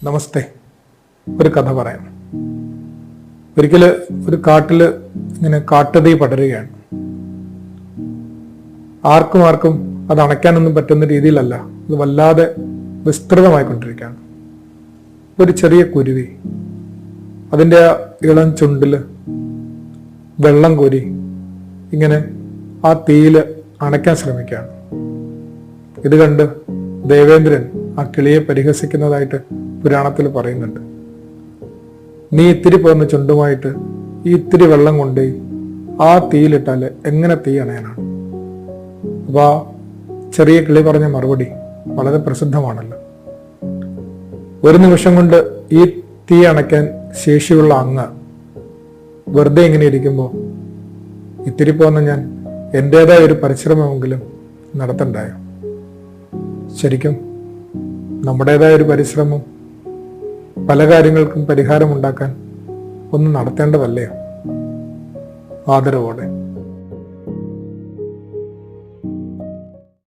നമസ്തേ. ഒരു കഥ പറയാം. ഒരിക്കല് ഒരു കാട്ടില് ഇങ്ങനെ കാട്ടുതീ പടരുകയാണ്. ആർക്കും അത് അണയ്ക്കാനൊന്നും പറ്റുന്ന രീതിയിലല്ല, അത് വല്ലാതെ വിസ്തൃതമായിക്കൊണ്ടിരിക്കുകയാണ്. ഒരു ചെറിയ കുരുവി അതിൻ്റെ ഇളം ചുണ്ടില് വെള്ളം കോരി ഇങ്ങനെ ആ തീയില് അണയ്ക്കാൻ ശ്രമിക്കുകയാണ്. ഇത് കണ്ട് ദേവേന്ദ്രൻ ആ കിളിയെ പരിഹസിക്കുന്നതായിട്ട് പുരാണത്തിൽ പറയുന്നുണ്ട്. നീ ഇത്തിരി പോന്ന ചുണ്ടുമായിട്ട് ഈ ഇത്തിരി വെള്ളം കൊണ്ട് ആ തീയിലിട്ടാൽ എങ്ങനെ തീ അണയാനാണ്? അപ്പൊ ആ ചെറിയ കിളി പറഞ്ഞ മറുപടി വളരെ പ്രസിദ്ധമാണല്ലോ. ഒരു നിമിഷം കൊണ്ട് ഈ തീ അണയ്ക്കാൻ ശേഷിയുള്ള അങ്ങ് വെറുതെ ഇങ്ങനെ ഇരിക്കുമ്പോൾ ഇത്തിരി പോന്ന ഞാൻ എൻ്റെതായ ഒരു പരിശ്രമമെങ്കിലും നടത്തണ്ടായോ? ശരിക്കും നമ്മുടേതായ ഒരു പരിശ്രമം പല കാര്യങ്ങൾക്കും പരിഹാരമുണ്ടാക്കാൻ ഒന്ന് നടത്തേണ്ടതല്ലേ? ആദരവോടെ.